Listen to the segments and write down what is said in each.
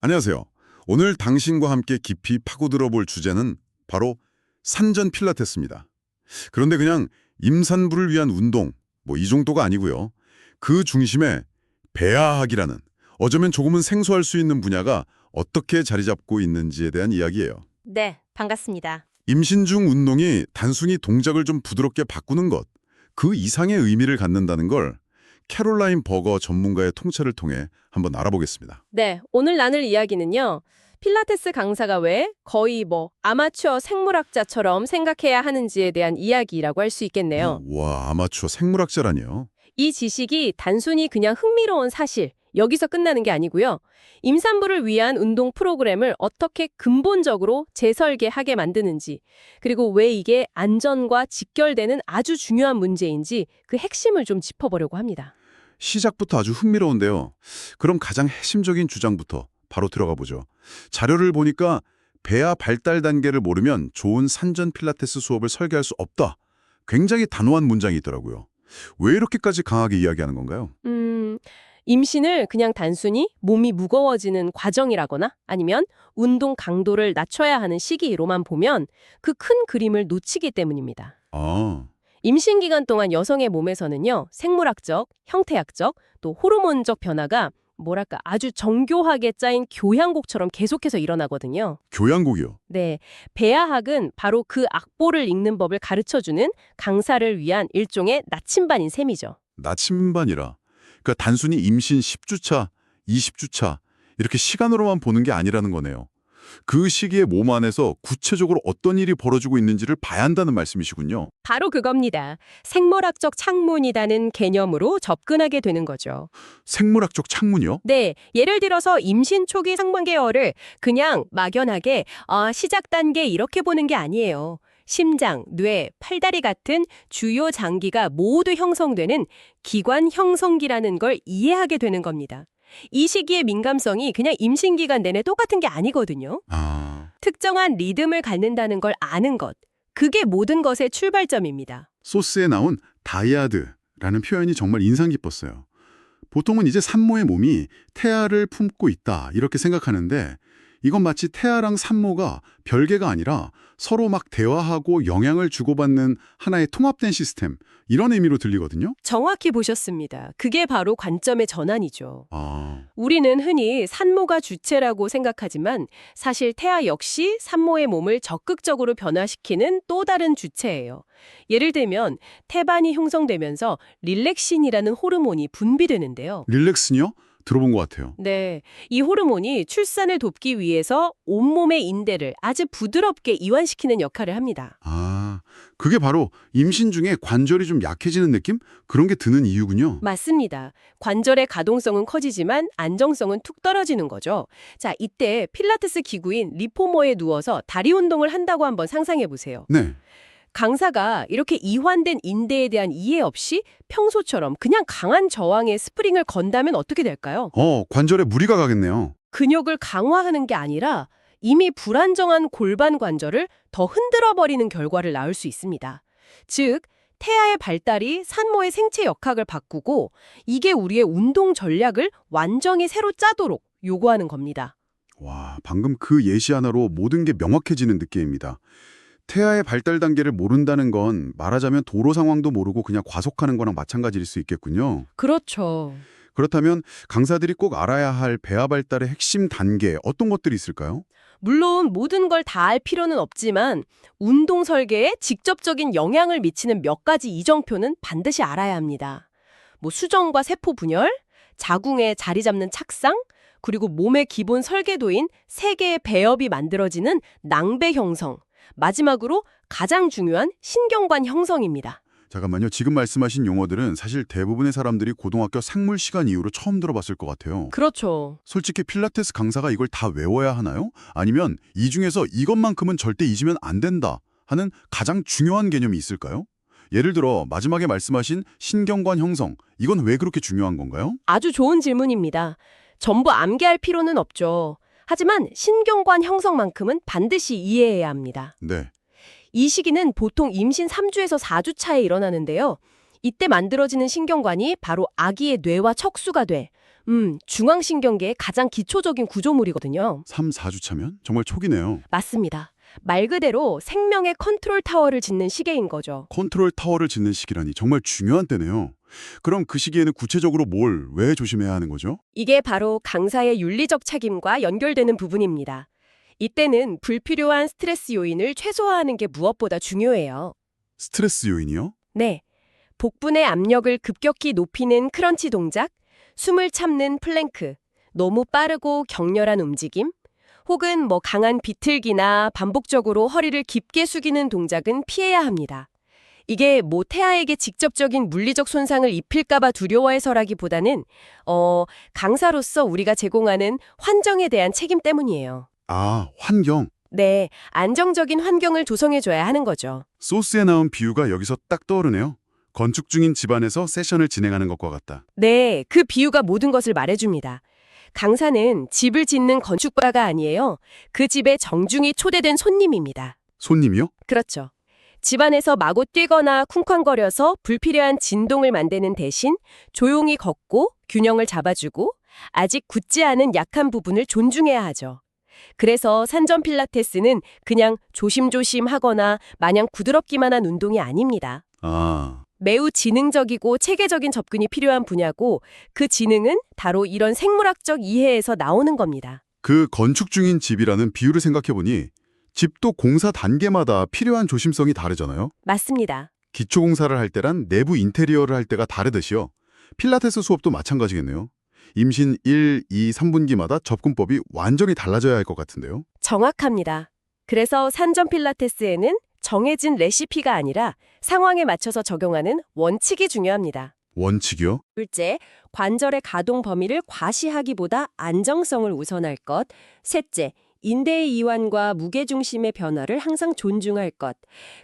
안녕하세요. 오늘 당신과 함께 깊이 파고들어 볼 주제는 바로 산전 필라테스입니다. 그런데 그냥 임산부를 위한 운동, 이 정도가 아니고요. 그 중심에 배아학이라는 어쩌면 조금은 생소할 수 있는 분야가 어떻게 자리 잡고 있는지에 대한 이야기예요. 네, 반갑습니다. 임신 중 운동이 단순히 동작을 좀 부드럽게 바꾸는 것, 그 이상의 의미를 갖는다는 걸 캐롤라인 버거 전문가의 통찰을 통해 한번 알아보겠습니다. 네, 오늘 나눌 이야기는요. 필라테스 강사가 왜 거의 아마추어 생물학자처럼 생각해야 하는지에 대한 이야기라고 할 수 있겠네요. 와, 아마추어 생물학자라니요. 이 지식이 단순히 그냥 흥미로운 사실, 여기서 끝나는 게 아니고요. 임산부를 위한 운동 프로그램을 어떻게 근본적으로 재설계하게 만드는지, 그리고 왜 이게 안전과 직결되는 아주 중요한 문제인지 그 핵심을 좀 짚어보려고 합니다. 시작부터 아주 흥미로운데요. 그럼 가장 핵심적인 주장부터 바로 들어가 보죠. 자료를 보니까 배아 발달 단계를 모르면 좋은 산전 필라테스 수업을 설계할 수 없다. 굉장히 단호한 문장이 있더라고요. 왜 이렇게까지 강하게 이야기하는 건가요? 임신을 그냥 단순히 몸이 무거워지는 과정이라거나 아니면 운동 강도를 낮춰야 하는 시기로만 보면 그 큰 그림을 놓치기 때문입니다. 아, 임신 기간 동안 여성의 몸에서는요, 생물학적, 형태학적, 또 호르몬적 변화가 아주 정교하게 짜인 교향곡처럼 계속해서 일어나거든요. 교양곡이요. 네, 배아학은 바로 그 악보를 읽는 법을 가르쳐주는 강사를 위한 일종의 나침반인 셈이죠. 나침반이라. 그러니까 단순히 임신 10주차, 20주차 이렇게 시간으로만 보는 게 아니라는 거네요. 그 시기에 몸 안에서 구체적으로 어떤 일이 벌어지고 있는지를 봐야 한다는 말씀이시군요. 바로 그겁니다. 생물학적 창문이라는 개념으로 접근하게 되는 거죠. 생물학적 창문이요? 네, 예를 들어서 임신 초기 상반기열을 그냥 막연하게 시작 단계 이렇게 보는 게 아니에요. 심장, 뇌, 팔다리 같은 주요 장기가 모두 형성되는 기관 형성기라는 걸 이해하게 되는 겁니다. 이 시기의 민감성이 그냥 임신 기간 내내 똑같은 게 아니거든요. 아, 특정한 리듬을 갖는다는 걸 아는 것. 그게 모든 것의 출발점입니다. 소스에 나온 다이아드라는 표현이 정말 인상 깊었어요. 보통은 이제 산모의 몸이 태아를 품고 있다 이렇게 생각하는데 이건 마치 태아랑 산모가 별개가 아니라 서로 막 대화하고 영향을 주고받는 하나의 통합된 시스템 이런 의미로 들리거든요. 정확히 보셨습니다. 그게 바로 관점의 전환이죠. 아, 우리는 흔히 산모가 주체라고 생각하지만 사실 태아 역시 산모의 몸을 적극적으로 변화시키는 또 다른 주체예요. 예를 들면 태반이 형성되면서 릴렉신이라는 호르몬이 분비되는데요. 릴렉스요? 들어본 것 같아요. 네, 이 호르몬이 출산을 돕기 위해서 온몸의 인대를 아주 부드럽게 이완시키는 역할을 합니다. 아, 그게 바로 임신 중에 관절이 좀 약해지는 느낌? 그런 게 드는 이유군요. 맞습니다. 관절의 가동성은 커지지만 안정성은 툭 떨어지는 거죠. 자, 이때 필라테스 기구인 리포머에 누워서 다리 운동을 한다고 한번 상상해 보세요. 네. 강사가 이렇게 이완된 인대에 대한 이해 없이 평소처럼 그냥 강한 저항의 스프링을 건다면 어떻게 될까요? 관절에 무리가 가겠네요. 근육을 강화하는 게 아니라 이미 불안정한 골반 관절을 더 흔들어버리는 결과를 낳을 수 있습니다. 즉, 태아의 발달이 산모의 생체 역학을 바꾸고 이게 우리의 운동 전략을 완전히 새로 짜도록 요구하는 겁니다. 와, 방금 그 예시 하나로 모든 게 명확해지는 느낌입니다. 태아의 발달 단계를 모른다는 건 말하자면 도로 상황도 모르고 그냥 과속하는 거랑 마찬가지일 수 있겠군요. 그렇죠. 그렇다면 강사들이 꼭 알아야 할 배아 발달의 핵심 단계 어떤 것들이 있을까요? 물론 모든 걸 다 알 필요는 없지만 운동 설계에 직접적인 영향을 미치는 몇 가지 이정표는 반드시 알아야 합니다. 수정과 세포 분열, 자궁에 자리 잡는 착상, 그리고 몸의 기본 설계도인 세 개의 배엽이 만들어지는 낭배 형성, 마지막으로 가장 중요한 신경관 형성입니다. 잠깐만요. 지금 말씀하신 용어들은 사실 대부분의 사람들이 고등학교 생물 시간 이후로 처음 들어봤을 것 같아요. 그렇죠. 솔직히 필라테스 강사가 이걸 다 외워야 하나요? 아니면 이 중에서 이것만큼은 절대 잊으면 안 된다 하는 가장 중요한 개념이 있을까요? 예를 들어 마지막에 말씀하신 신경관 형성, 이건 왜 그렇게 중요한 건가요? 아주 좋은 질문입니다. 전부 암기할 필요는 없죠. 하지만 신경관 형성만큼은 반드시 이해해야 합니다. 네. 이 시기는 보통 임신 3주에서 4주 차에 일어나는데요. 이때 만들어지는 신경관이 바로 아기의 뇌와 척수가 돼 중앙신경계의 가장 기초적인 구조물이거든요. 3, 4주차면? 정말 초기네요. 맞습니다. 말 그대로 생명의 컨트롤 타워를 짓는 시계인 거죠. 컨트롤 타워를 짓는 시기라니 정말 중요한 때네요. 그럼 그 시기에는 구체적으로 왜 조심해야 하는 거죠? 이게 바로 강사의 윤리적 책임과 연결되는 부분입니다. 이때는 불필요한 스트레스 요인을 최소화하는 게 무엇보다 중요해요. 스트레스 요인이요? 네. 복분의 압력을 급격히 높이는 크런치 동작, 숨을 참는 플랭크, 너무 빠르고 격렬한 움직임, 혹은 강한 비틀기나 반복적으로 허리를 깊게 숙이는 동작은 피해야 합니다. 이게 태아에게 직접적인 물리적 손상을 입힐까봐 두려워해서라기보다는 강사로서 우리가 제공하는 환경에 대한 책임 때문이에요. 아, 환경. 네, 안정적인 환경을 조성해줘야 하는 거죠. 소스에 나온 비유가 여기서 딱 떠오르네요. 건축 중인 집안에서 세션을 진행하는 것과 같다. 네, 그 비유가 모든 것을 말해줍니다. 강사는 집을 짓는 건축가가 아니에요. 그 집에 정중히 초대된 손님입니다. 손님이요? 그렇죠. 집안에서 마구 뛰거나 쿵쾅거려서 불필요한 진동을 만드는 대신 조용히 걷고 균형을 잡아주고 아직 굳지 않은 약한 부분을 존중해야 하죠. 그래서 산전 필라테스는 그냥 조심조심 하거나 마냥 부드럽기만 한 운동이 아닙니다. 아, 매우 지능적이고 체계적인 접근이 필요한 분야고 그 지능은 바로 이런 생물학적 이해에서 나오는 겁니다. 그 건축 중인 집이라는 비유를 생각해보니 집도 공사 단계마다 필요한 조심성이 다르잖아요. 맞습니다. 기초공사를 할 때랑 내부 인테리어를 할 때가 다르듯이요. 필라테스 수업도 마찬가지겠네요. 임신 1, 2, 3분기마다 접근법이 완전히 달라져야 할 것 같은데요. 정확합니다. 그래서 산전 필라테스에는 정해진 레시피가 아니라 상황에 맞춰서 적용하는 원칙이 중요합니다. 원칙이요? 둘째, 관절의 가동 범위를 과시하기보다 안정성을 우선할 것. 셋째, 인대의 이완과 무게중심의 변화를 항상 존중할 것.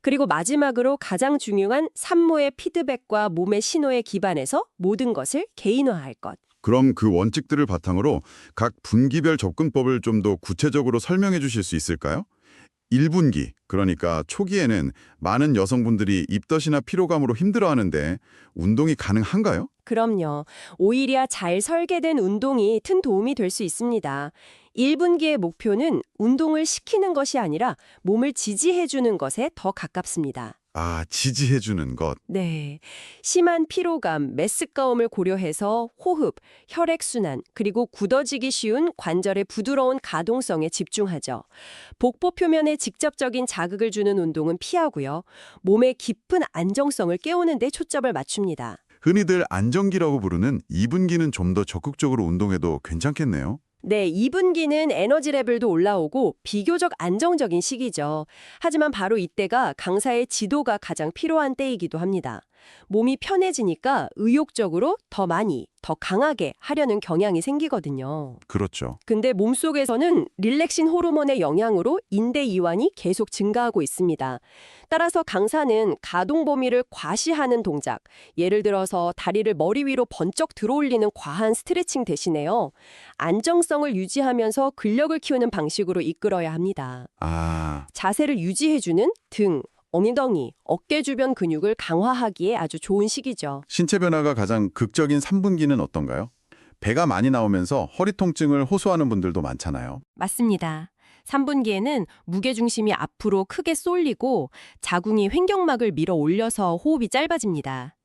그리고 마지막으로 가장 중요한 산모의 피드백과 몸의 신호에 기반해서 모든 것을 개인화할 것. 그럼 그 원칙들을 바탕으로 각 분기별 접근법을 좀 더 구체적으로 설명해 주실 수 있을까요? 1분기, 그러니까 초기에는 많은 여성분들이 입덧이나 피로감으로 힘들어하는데 운동이 가능한가요? 그럼요. 오히려 잘 설계된 운동이 큰 도움이 될 수 있습니다. 1분기의 목표는 운동을 시키는 것이 아니라 몸을 지지해주는 것에 더 가깝습니다. 아, 지지해 주는 것. 네. 심한 피로감, 메스꺼움을 고려해서 호흡, 혈액순환, 그리고 굳어지기 쉬운 관절의 부드러운 가동성에 집중하죠. 복부 표면에 직접적인 자극을 주는 운동은 피하고요. 몸의 깊은 안정성을 깨우는 데 초점을 맞춥니다. 흔히들 안정기라고 부르는 2분기는 좀 더 적극적으로 운동해도 괜찮겠네요. 네, 2분기는 에너지 레벨도 올라오고 비교적 안정적인 시기죠. 하지만 바로 이때가 강사의 지도가 가장 필요한 때이기도 합니다. 몸이 편해지니까 의욕적으로 더 많이, 더 강하게 하려는 경향이 생기거든요. 그렇죠. 근데 몸속에서는 릴렉신 호르몬의 영향으로 인대 이완이 계속 증가하고 있습니다. 따라서 강사는 가동 범위를 과시하는 동작, 예를 들어서 다리를 머리 위로 번쩍 들어올리는 과한 스트레칭 대신에요. 안정성을 유지하면서 근력을 키우는 방식으로 이끌어야 합니다. 아, 자세를 유지해주는 등, 엉덩이, 어깨 주변 근육을 강화하기에 아주 좋은 시기죠. 신체 변화가 가장 극적인 3분기는 어떤가요? 배가 많이 나오면서 허리 통증을 호소하는 분들도 많잖아요. 맞습니다. 3분기에는 무게중심이 앞으로 크게 쏠리고 자궁이 횡격막을 밀어 올려서 호흡이 짧아집니다.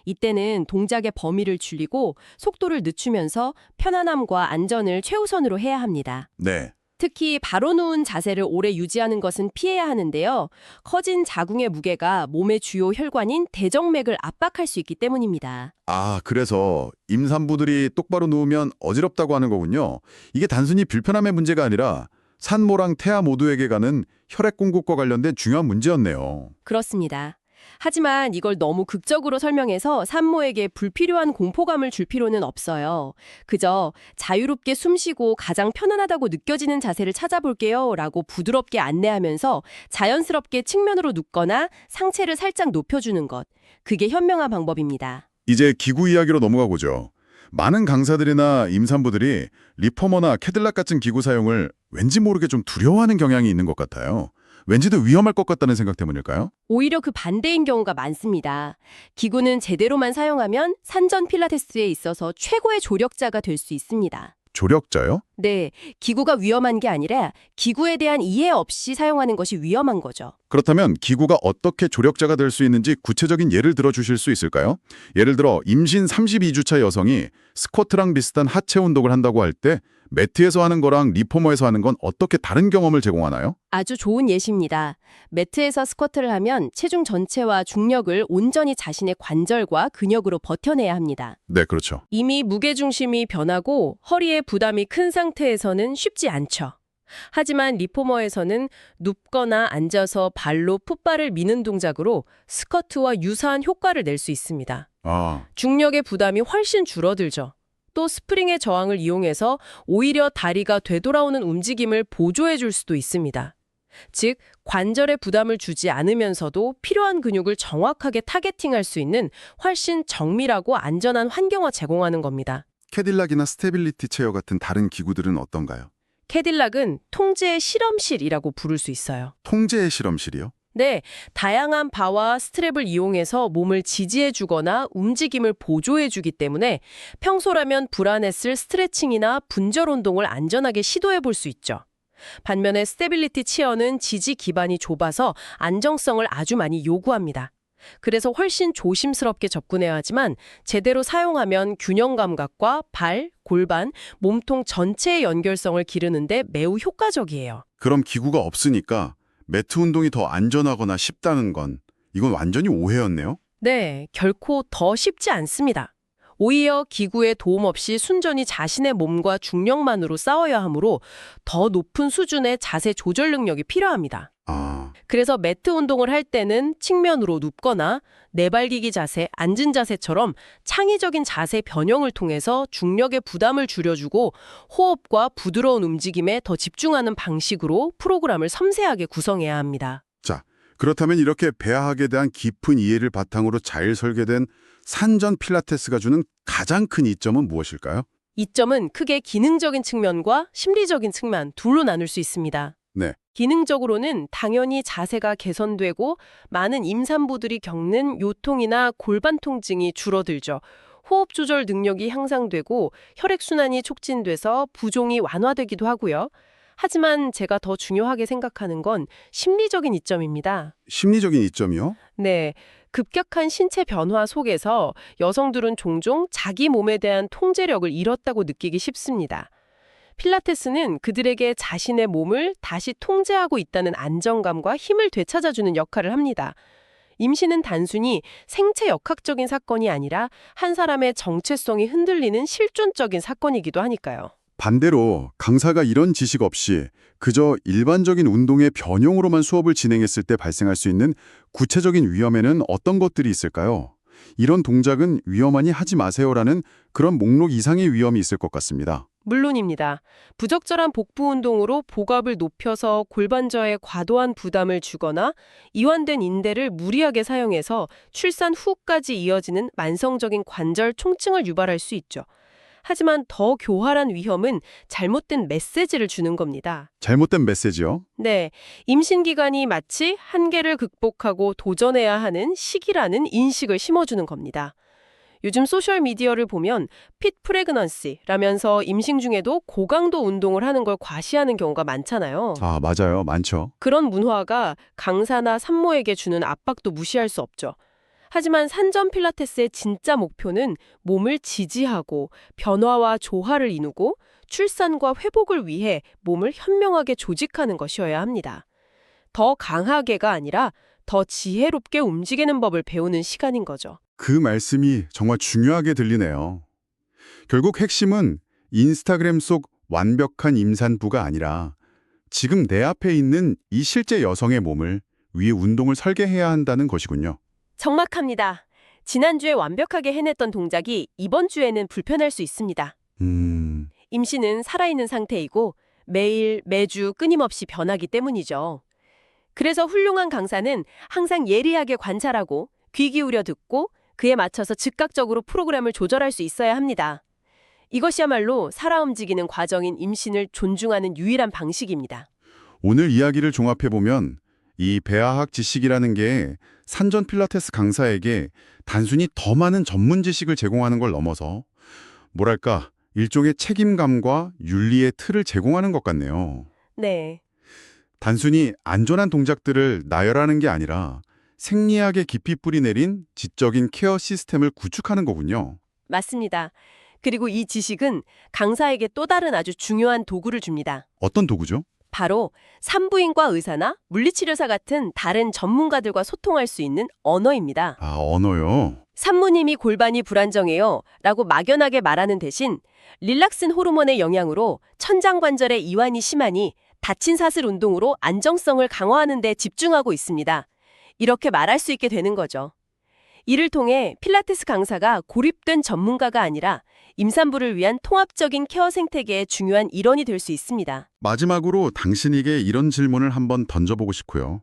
이때는 동작의 범위를 줄이고 속도를 늦추면서 편안함과 안전을 최우선으로 해야 합니다. 네. 특히 바로 누운 자세를 오래 유지하는 것은 피해야 하는데요. 커진 자궁의 무게가 몸의 주요 혈관인 대정맥을 압박할 수 있기 때문입니다. 아, 그래서 임산부들이 똑바로 누우면 어지럽다고 하는 거군요. 이게 단순히 불편함의 문제가 아니라 산모랑 태아 모두에게 가는 혈액 공급과 관련된 중요한 문제였네요. 그렇습니다. 하지만 이걸 너무 극적으로 설명해서 산모에게 불필요한 공포감을 줄 필요는 없어요. 그저 자유롭게 숨쉬고 가장 편안하다고 느껴지는 자세를 찾아볼게요 라고 부드럽게 안내하면서 자연스럽게 측면으로 눕거나 상체를 살짝 높여주는 것. 그게 현명한 방법입니다. 이제 기구 이야기로 넘어가 보죠. 많은 강사들이나 임산부들이 리포머나 캐딜락 같은 기구 사용을 왠지 모르게 좀 두려워하는 경향이 있는 것 같아요. 왠지 더 위험할 것 같다는 생각 때문일까요? 오히려 그 반대인 경우가 많습니다. 기구는 제대로만 사용하면 산전 필라테스에 있어서 최고의 조력자가 될 수 있습니다. 조력자요? 네, 기구가 위험한 게 아니라 기구에 대한 이해 없이 사용하는 것이 위험한 거죠. 그렇다면 기구가 어떻게 조력자가 될 수 있는지 구체적인 예를 들어 주실 수 있을까요? 예를 들어 임신 32주차 여성이 스쿼트랑 비슷한 하체 운동을 한다고 할 때 매트에서 하는 거랑 리포머에서 하는 건 어떻게 다른 경험을 제공하나요? 아주 좋은 예시입니다. 매트에서 스쿼트를 하면 체중 전체와 중력을 온전히 자신의 관절과 근육으로 버텨내야 합니다. 네, 그렇죠. 이미 무게중심이 변하고 허리에 부담이 큰 상태에서는 쉽지 않죠. 하지만 리포머에서는 눕거나 앉아서 발로 풋발을 미는 동작으로 스쿼트와 유사한 효과를 낼 수 있습니다. 아, 중력의 부담이 훨씬 줄어들죠. 또 스프링의 저항을 이용해서 오히려 다리가 되돌아오는 움직임을 보조해 줄 수도 있습니다. 즉, 관절에 부담을 주지 않으면서도 필요한 근육을 정확하게 타겟팅할 수 있는 훨씬 정밀하고 안전한 환경을 제공하는 겁니다. 캐딜락이나 스테빌리티 체어 같은 다른 기구들은 어떤가요? 캐딜락은 통제의 실험실이라고 부를 수 있어요. 통제의 실험실이요? 네, 다양한 바와 스트랩을 이용해서 몸을 지지해주거나 움직임을 보조해주기 때문에 평소라면 불안했을 스트레칭이나 분절 운동을 안전하게 시도해볼 수 있죠. 반면에 스테빌리티 치어는 지지 기반이 좁아서 안정성을 아주 많이 요구합니다. 그래서 훨씬 조심스럽게 접근해야 하지만 제대로 사용하면 균형 감각과 발, 골반, 몸통 전체의 연결성을 기르는데 매우 효과적이에요. 그럼 기구가 없으니까 매트 운동이 더 안전하거나 쉽다는 건 이건 완전히 오해였네요. 네, 결코 더 쉽지 않습니다. 오히려 기구의 도움 없이 순전히 자신의 몸과 중력만으로 싸워야 하므로 더 높은 수준의 자세 조절 능력이 필요합니다. 아, 그래서 매트 운동을 할 때는 측면으로 눕거나 내발기기 자세, 앉은 자세처럼 창의적인 자세 변형을 통해서 중력의 부담을 줄여주고 호흡과 부드러운 움직임에 더 집중하는 방식으로 프로그램을 섬세하게 구성해야 합니다. 자, 그렇다면 이렇게 배아학에 대한 깊은 이해를 바탕으로 잘 설계된 산전 필라테스가 주는 가장 큰 이점은 무엇일까요? 이점은 크게 기능적인 측면과 심리적인 측면 둘로 나눌 수 있습니다. 네. 기능적으로는 당연히 자세가 개선되고 많은 임산부들이 겪는 요통이나 골반 통증이 줄어들죠. 호흡 조절 능력이 향상되고 혈액순환이 촉진돼서 부종이 완화되기도 하고요. 하지만 제가 더 중요하게 생각하는 건 심리적인 이점입니다. 심리적인 이점이요? 네, 급격한 신체 변화 속에서 여성들은 종종 자기 몸에 대한 통제력을 잃었다고 느끼기 쉽습니다. 필라테스는 그들에게 자신의 몸을 다시 통제하고 있다는 안정감과 힘을 되찾아주는 역할을 합니다. 임신은 단순히 생체 역학적인 사건이 아니라 한 사람의 정체성이 흔들리는 실존적인 사건이기도 하니까요. 반대로 강사가 이런 지식 없이 그저 일반적인 운동의 변형으로만 수업을 진행했을 때 발생할 수 있는 구체적인 위험에는 어떤 것들이 있을까요? 이런 동작은 위험하니 하지 마세요라는 그런 목록 이상의 위험이 있을 것 같습니다. 물론입니다. 부적절한 복부 운동으로 복압을 높여서 골반저에 과도한 부담을 주거나 이완된 인대를 무리하게 사용해서 출산 후까지 이어지는 만성적인 관절 통증을 유발할 수 있죠. 하지만 더 교활한 위험은 잘못된 메시지를 주는 겁니다. 잘못된 메시지요? 네, 임신 기간이 마치 한계를 극복하고 도전해야 하는 시기라는 인식을 심어주는 겁니다. 요즘 소셜미디어를 보면 핏 프레그넌시라면서 임신 중에도 고강도 운동을 하는 걸 과시하는 경우가 많잖아요. 아, 맞아요. 많죠. 그런 문화가 강사나 산모에게 주는 압박도 무시할 수 없죠. 하지만 산전 필라테스의 진짜 목표는 몸을 지지하고 변화와 조화를 이루고 출산과 회복을 위해 몸을 현명하게 조직하는 것이어야 합니다. 더 강하게가 아니라 더 지혜롭게 움직이는 법을 배우는 시간인 거죠. 그 말씀이 정말 중요하게 들리네요. 결국 핵심은 인스타그램 속 완벽한 임산부가 아니라 지금 내 앞에 있는 이 실제 여성의 몸을 위해 운동을 설계해야 한다는 것이군요. 정확합니다. 지난주에 완벽하게 해냈던 동작이 이번 주에는 불편할 수 있습니다. 임신은 살아있는 상태이고 매일, 매주 끊임없이 변하기 때문이죠. 그래서 훌륭한 강사는 항상 예리하게 관찰하고 귀 기울여 듣고 그에 맞춰서 즉각적으로 프로그램을 조절할 수 있어야 합니다. 이것이야말로 살아 움직이는 과정인 임신을 존중하는 유일한 방식입니다. 오늘 이야기를 종합해보면 이 배아학 지식이라는 게 산전 필라테스 강사에게 단순히 더 많은 전문 지식을 제공하는 걸 넘어서 뭐랄까 일종의 책임감과 윤리의 틀을 제공하는 것 같네요. 네. 단순히 안전한 동작들을 나열하는 게 아니라 생리학에 깊이 뿌리내린 지적인 케어 시스템을 구축하는 거군요. 맞습니다. 그리고 이 지식은 강사에게 또 다른 아주 중요한 도구를 줍니다. 어떤 도구죠? 바로 산부인과 의사나 물리치료사 같은 다른 전문가들과 소통할 수 있는 언어입니다. 아, 언어요. 산모님이 골반이 불안정해요 라고 막연하게 말하는 대신 릴락슨 호르몬의 영향으로 천장관절에 이완이 심하니 다친 사슬 운동으로 안정성을 강화하는 데 집중하고 있습니다. 이렇게 말할 수 있게 되는 거죠. 이를 통해 필라테스 강사가 고립된 전문가가 아니라 임산부를 위한 통합적인 케어 생태계의 중요한 일원이 될 수 있습니다. 마지막으로 당신에게 이런 질문을 한번 던져보고 싶고요.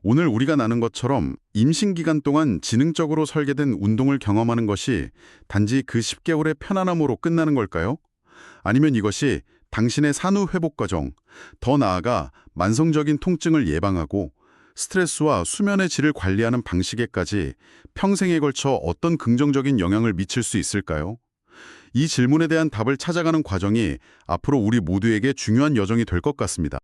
오늘 우리가 나눈 것처럼 임신 기간 동안 지능적으로 설계된 운동을 경험하는 것이 단지 그 10개월의 편안함으로 끝나는 걸까요? 아니면 이것이 당신의 산후 회복 과정, 더 나아가 만성적인 통증을 예방하고 스트레스와 수면의 질을 관리하는 방식에까지 평생에 걸쳐 어떤 긍정적인 영향을 미칠 수 있을까요? 이 질문에 대한 답을 찾아가는 과정이 앞으로 우리 모두에게 중요한 여정이 될 것 같습니다.